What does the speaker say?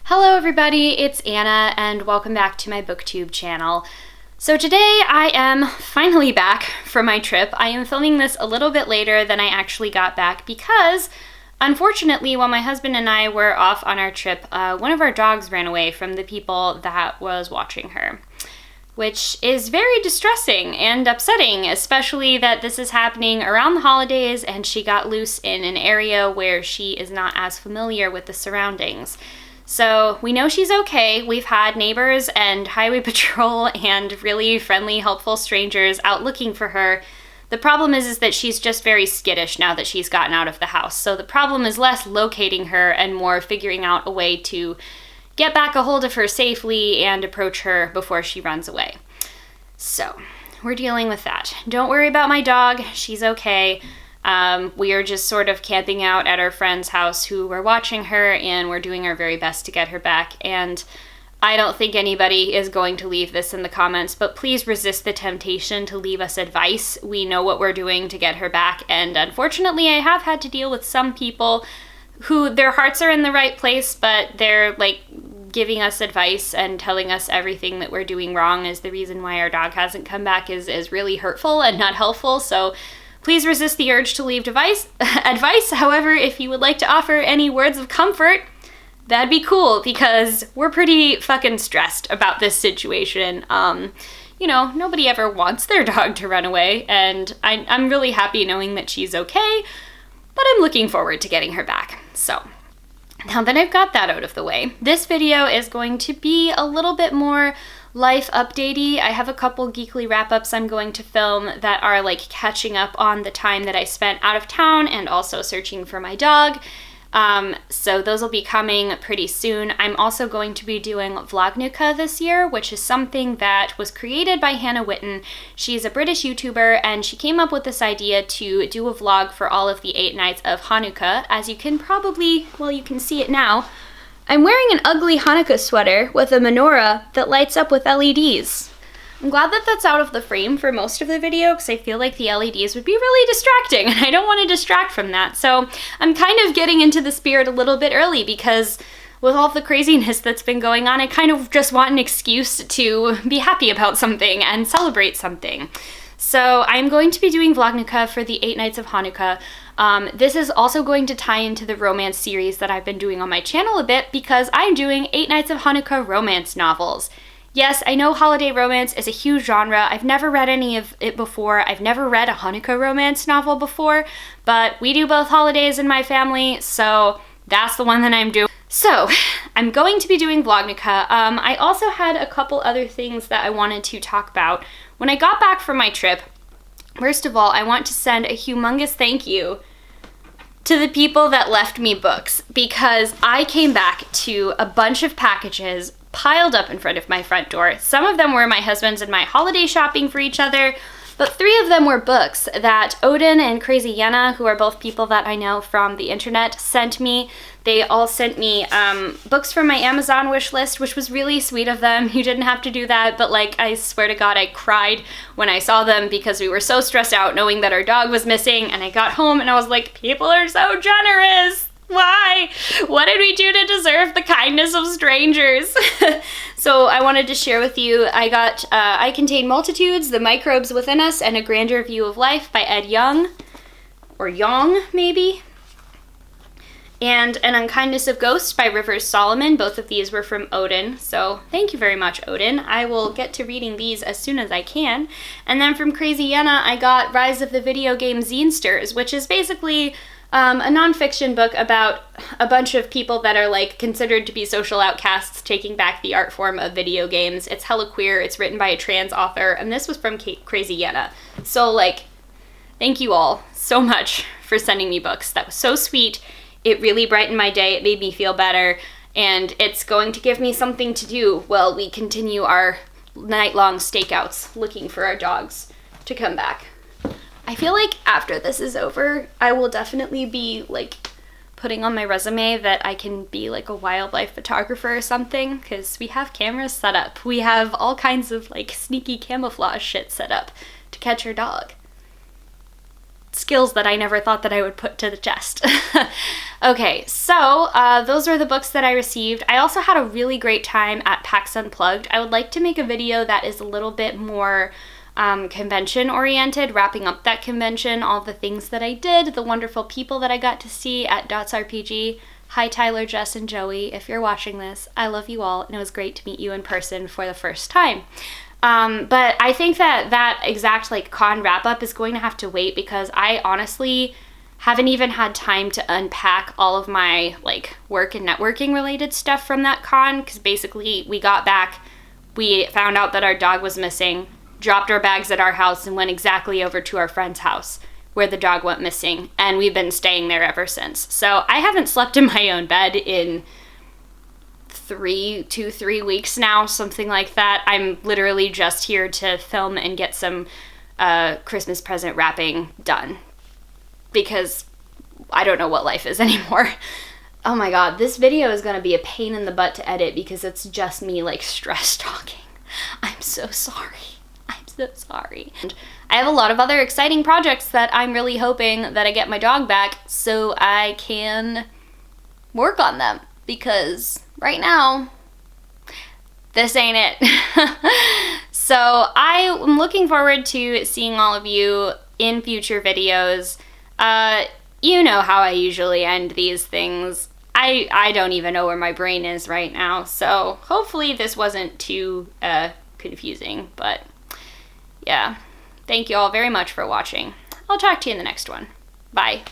Hello everybody, it's Anna and welcome back to my booktube channel. So today I am finally back from my trip. I am filming this a little bit later than I actually got back because unfortunately while my husband and I were off on our trip, one of our dogs ran away from the people that was watching her, which is very distressing and upsetting, especially that this is happening around the holidays and she got loose in an area where she is not as familiar with the surroundings. So we know she's okay. We've had neighbors and highway patrol and really friendly, helpful strangers out looking for her. The problem is that she's just very skittish now that she's gotten out of the house. So the problem is less locating her and more figuring out a way to get back a hold of her safely and approach her before she runs away. So we're dealing with that. Don't worry about my dog. She's okay. We are just sort of camping out at our friend's house who were watching her, and we're doing our very best to get her back. And I don't think anybody is going to leave this in the comments, but please resist the temptation to leave us advice. We know what we're doing to get her back, and unfortunately I have had to deal with some people who their hearts are in the right place, but they're like giving us advice and telling us everything that we're doing wrong is the reason why our dog hasn't come back is really hurtful and not helpful. So please resist the urge to leave advice. However, if you would like to offer any words of comfort, that'd be cool because we're pretty fucking stressed about this situation. You know, nobody ever wants their dog to run away, and I'm really happy knowing that she's okay, but I'm looking forward to getting her back. So now that I've got that out of the way, this video is going to be a little bit more life updatey. I have a couple geekly wrap-ups I'm going to film that are like catching up on the time that I spent out of town and also searching for my dog. So those will be coming pretty soon. I'm also going to be doing Vlognukkah this year, which is something that was created by Hannah Witten. She's a British YouTuber and she came up with this idea to do a vlog for all of the 8 nights of Hanukkah. As you can probably, well, you can see it now. I'm wearing an ugly Hanukkah sweater with a menorah that lights up with LEDs. I'm glad that that's out of the frame for most of the video because I feel like the LEDs would be really distracting and I don't want to distract from that. So I'm kind of getting into the spirit a little bit early because with all the craziness that's been going on, I kind of just want an excuse to be happy about something and celebrate something. So I'm going to be doing Vlognukkah for the 8 nights of Hanukkah. This is also going to tie into the romance series that I've been doing on my channel a bit because I'm doing 8 nights of Hanukkah romance novels. Yes, I know holiday romance is a huge genre. I've never read any of it before. I've never read a Hanukkah romance novel before, but we do both holidays in my family, so that's the one that I'm doing. So I'm going to be doing Vlognukkah. I also had a couple other things that I wanted to talk about. When I got back from my trip, first of all, I want to send a humongous thank you to the people that left me books because I came back to a bunch of packages piled up in front of my front door. Some of them were my husband's and my holiday shopping for each other, but 3 of them were books that Odin and Crazy Yenna, who are both people that I know from the internet, sent me. They all sent me books from my Amazon wish list, which was really sweet of them. You didn't have to do that, but like, I swear to God, I cried when I saw them because we were so stressed out knowing that our dog was missing, and I got home and I was like, people are so generous. Why? What did we do to deserve the kindness of strangers? So I wanted to share with you, I got I Contain Multitudes, The Microbes Within Us, and A Grander View of Life by Ed Young, or Yong maybe, and An Unkindness of Ghosts by Rivers Solomon. Both of these were from Odin, so thank you very much, Odin. I will get to reading these as soon as I can. And then from Crazy Yenna, I got Rise of the Video Game Zinesters, which is basically a nonfiction book about a bunch of people that are like considered to be social outcasts taking back the art form of video games. It's hella queer, it's written by a trans author, and this was from Crazy Yenna. So like, thank you all so much for sending me books. That was so sweet. It really brightened my day, it made me feel better, and it's going to give me something to do while we continue our night-long stakeouts looking for our dogs to come back. I feel like after this is over, I will definitely be like putting on my resume that I can be like a wildlife photographer or something, because we have cameras set up. We have all kinds of like sneaky camouflage shit set up to catch your dog. Skills that I never thought that I would put to the test. Okay, so those are the books that I received. I also had a really great time at PAX Unplugged. I would like to make a video that is a little bit more convention oriented, wrapping up that convention, all the things that I did, the wonderful people that I got to see at ttrpg. Hi Tyler, Jess, and Joey. If you're watching this, I love you all, and it was great to meet you in person for the first time. But I think that exact like con wrap up is going to have to wait because I honestly haven't even had time to unpack all of my like work and networking related stuff from that con, because basically we got back, we found out that our dog was missing, dropped our bags at our house, and went exactly over to our friend's house where the dog went missing, and we've been staying there ever since. So I haven't slept in my own bed in 3 weeks now, something like that. I'm literally just here to film and get some Christmas present wrapping done because I don't know what life is anymore. Oh my god, this video is gonna be a pain in the butt to edit because it's just me like stress talking. I'm so sorry. I'm so sorry. And I have a lot of other exciting projects that I'm really hoping that I get my dog back so I can work on them, because right now, this ain't it. So I am looking forward to seeing all of you in future videos. You know how I usually end these things. I don't even know where my brain is right now, so hopefully this wasn't too confusing, but yeah. Thank you all very much for watching. I'll talk to you in the next one. Bye.